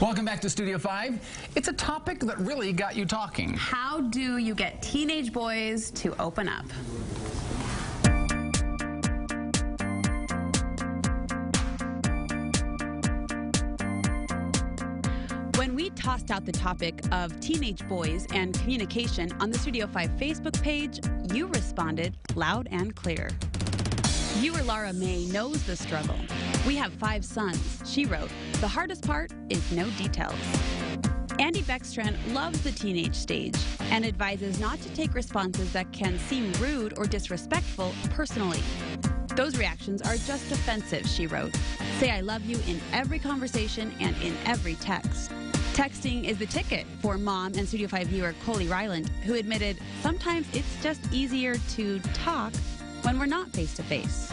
Welcome back to Studio 5. It's a topic that really got you talking. How do you get teenage boys to open up? When we tossed out the topic of teenage boys and communication on the Studio 5 Facebook page, you responded loud and clear. Viewer Laura May knows the struggle. We have 5 sons. She wrote, "The hardest part is no details." Andy Beckstrand loves the teenage stage and advises not to take responses that can seem rude or disrespectful personally. "Those reactions are just offensive," she wrote. "Say I love you in every conversation and in every text." Texting is the ticket for mom and Studio 5 viewer Coley Ryland, who admitted sometimes it's just easier to talk when we're not face-to-face.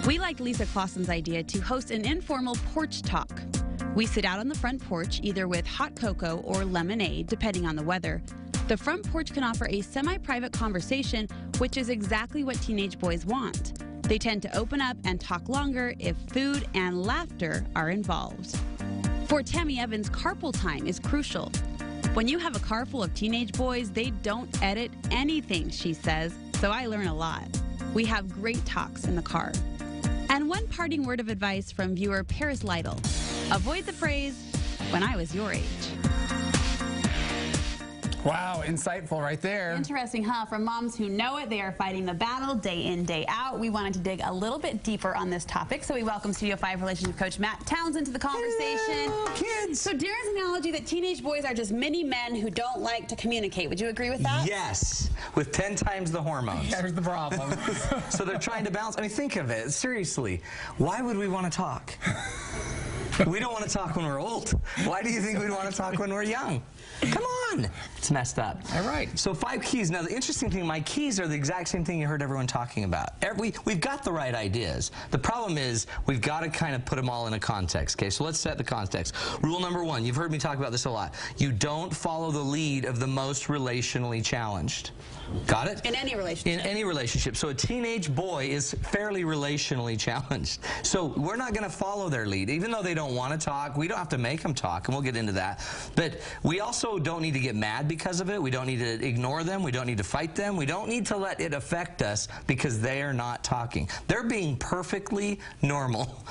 We liked Lisa Clausen's idea to host an informal porch talk. We sit out on the front porch either with hot cocoa or lemonade, depending on the weather. The front porch can offer a semi-private conversation, which is exactly what teenage boys want. They tend to open up and talk longer if food and laughter are involved. For Tammy Evans, carpool time is crucial. "When you have a car full of teenage boys, they don't edit anything," she says, "so I learn a lot. We have great talks in the car." And one parting word of advice from viewer Paris Lytle: "Avoid the phrase, 'when I was your age.'" Wow, insightful right there. Interesting, huh? From moms who know it, they are fighting the battle day in, day out. We wanted to dig a little bit deeper on this topic, so we welcome Studio 5 relationship coach Matt Townsend to the conversation. Hello, kids. So Darren's analogy that teenage boys are just mini men who don't like to communicate. Would you agree with that? Yes, with 10 times the hormones. There's the problem. So they're trying to balance. I mean, think of it. Seriously, why would we want to talk? We don't want to talk when we're old. Why do you think we'd want to talk when we're young? Come on. It's messed up. All right. So 5 keys. Now, the interesting thing, my keys are the exact same thing you heard everyone talking about. We've got the right ideas. The problem is we've got to kind of put them all in a context. Okay, so let's set the context. Rule number 1, you've heard me talk about this a lot. You don't follow the lead of the most relationally challenged. Got it? In any relationship. In any relationship. So a teenage boy is fairly relationally challenged. So we're not going to follow their lead. Even though they don't want to talk, we don't have to make them talk, and we'll get into that. But we also don't need to get mad because of it. We don't need to ignore them. We don't need to fight them. We don't need to let it affect us because they are not talking. They're being perfectly normal.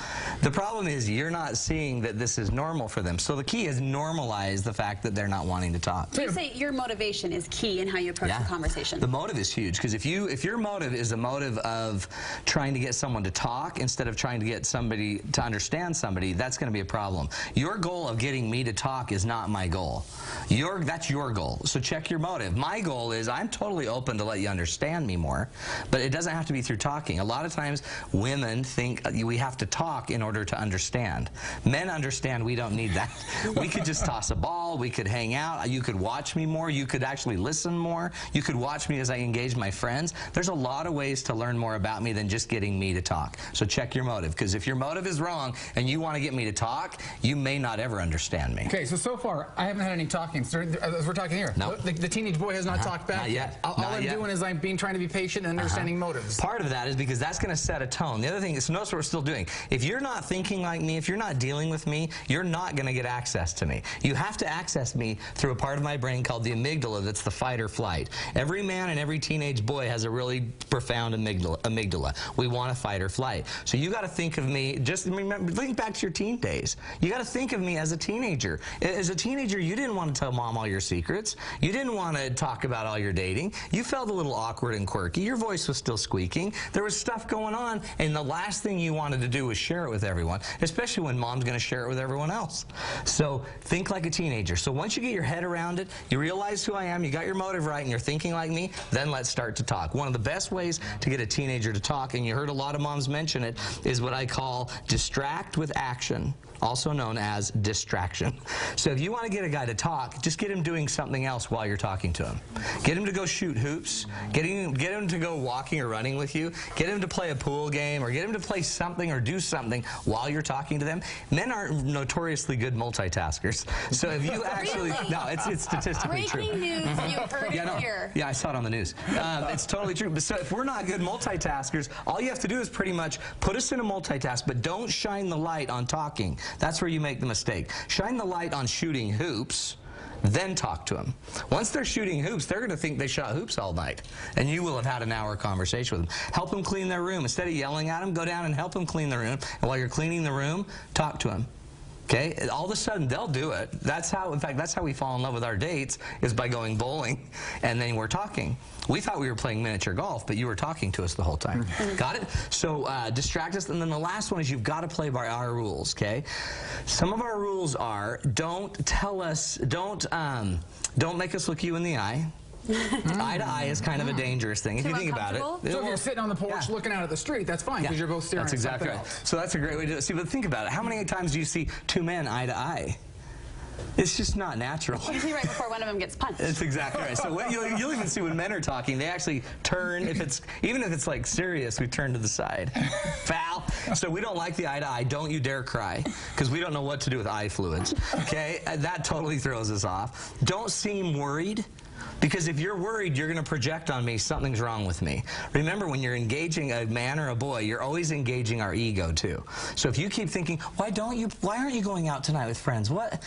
The problem is you're not seeing that this is normal for them. So the key is normalize the fact that they're not wanting to talk. So you say your motivation is key in how you approach the conversation. The motive is huge, because if your motive is a motive of trying to get someone to talk instead of trying to get somebody to understand somebody, that's going to be a problem. Your goal of getting me to talk is not my goal. That's your goal. So check your motive. My goal is I'm totally open to let you understand me more, but it doesn't have to be through talking. A lot of times women think we have to talk in order to understand. Men understand we don't need that. We could just toss a ball. We could hang out. You could watch me more. You could actually listen more. You could watch me as I engage my friends. There's a lot of ways to learn more about me than just getting me to talk. So check your motive, because if your motive is wrong and you want to get me to talk, you may not ever understand me. Okay, so far I haven't had any talking. As we're talking here, no. The teenage boy has not talked back. Not yet. All I'm doing is I'm trying to be patient and understanding motives. Part of that is because that's going to set a tone. The other thing is, notice what we're still doing. If you're not thinking like me, if you're not dealing with me, you're not going to get access to me. You have to access me through a part of my brain called the amygdala. That's the fight or flight. Every man and every teenage boy has a really profound amygdala. We want to fight or flight. So you got to think of me, just remember, think back to your teen days. You got to think of me as a teenager. As a teenager, you didn't want to tell mom all your secrets. You didn't want to talk about all your dating. You felt a little awkward and quirky. Your voice was still squeaking. There was stuff going on, and the last thing you wanted to do was share it with everyone, especially when mom's going to share it with everyone else. So think like a teenager. So once you get your head around it, you realize who I am, you got your motive right, and you're thinking like me, then let's start to talk. One of the best ways to get a teenager to talk, and you heard a lot of moms mention it, is what I call distract with action, also known as distraction. So if you want to get a guy to talk, just get him doing something else while you're talking to him. Get him to go shoot hoops, get him to go walking or running with you, get him to play a pool game, or get him to play something or do something while you're talking to them. Men aren't notoriously good multitaskers. So if you actually, no, it's statistically true. Breaking news, you heard it here. Yeah, I saw it on the news. It's totally true. So if we're not good multitaskers, all you have to do is pretty much put us in a multitask, but don't shine the light on talking. That's where you make the mistake. Shine the light on shooting hoops, then talk to them. Once they're shooting hoops, they're going to think they shot hoops all night, and you will have had an hour conversation with them. Help them clean their room. Instead of yelling at them, go down and help them clean the room, and while you're cleaning the room, talk to them. Okay? All of a sudden, they'll do it. That's how, in fact, that's how we fall in love with our dates, is by going bowling, and then we're talking. We thought we were playing miniature golf, but you were talking to us the whole time. Got it? So distract us. And then the last one is you've got to play by our rules, okay? Some of our rules are, don't tell us, don't make us look you in the eye. Eye to eye is kind of a dangerous thing if you think about it. So if you're sitting on the porch looking out at the street, that's fine because you're both staring That's at exactly something right. else. So that's a great way to do it. See, but think about it. How many times do you see two men eye to eye? It's just not natural. Usually right before one of them gets punched. That's exactly right. So you'll even see when men are talking, they actually turn. Even if it's like serious, we turn to the side. Foul. So we don't like the eye to eye. Don't you dare cry, because we don't know what to do with eye fluids. Okay, that totally throws us off. Don't seem worried. Because if you're worried, you're going to project on me something's wrong with me. Remember, when you're engaging a man or a boy, you're always engaging our ego too. So if you keep thinking, why aren't you going out tonight with friends? What?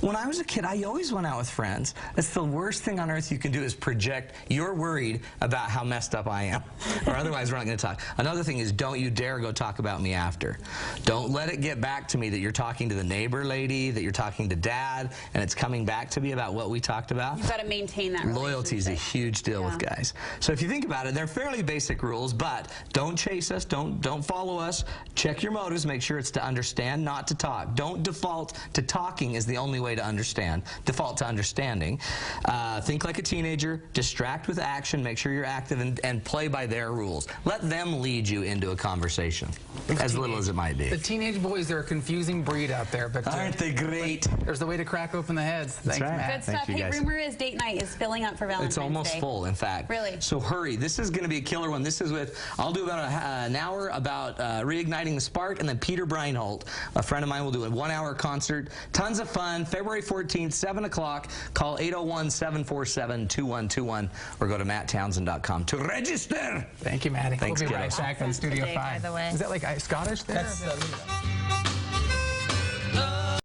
When I was a kid, I always went out with friends. That's the worst thing on earth you can do, is project you're worried about how messed up I am. Or otherwise, we're not going to talk. Another thing is, don't you dare go talk about me after. Don't let it get back to me that you're talking to the neighbor lady, that you're talking to dad, and it's coming back to me about what we talked about. You've got to maintain that Loyalty is a huge deal with guys. So if you think about it, they're fairly basic rules, but don't chase us, don't follow us. Check your motives, make sure it's to understand, not to talk. Don't default to talking is the only way to understand. Default to understanding. Think like a teenager, distract with action, make sure you're active, and play by their rules. Let them lead you into a conversation, as little as it might be. The teenage boys, they're a confusing breed out there, but aren't they great? There's the way to crack open the heads. Thanks, right. Matt. Good stuff. you, Hey, guys. rumor is date night is filling up for Valentine's Day. It's almost full, in fact. Really? So hurry. This is going to be a killer one. This is with, I'll do about an hour about reigniting the spark, and then Peter Breinholt, a friend of mine, will do a 1-hour concert. Tons of fun. February 14th, 7 o'clock. Call 801-747-2121 or go to matttownsend.com to register. Thank you, Maddie. Thanks, we'll be right kiddos. back on Studio Day, 5. by the way. Is that like Scottish there? That's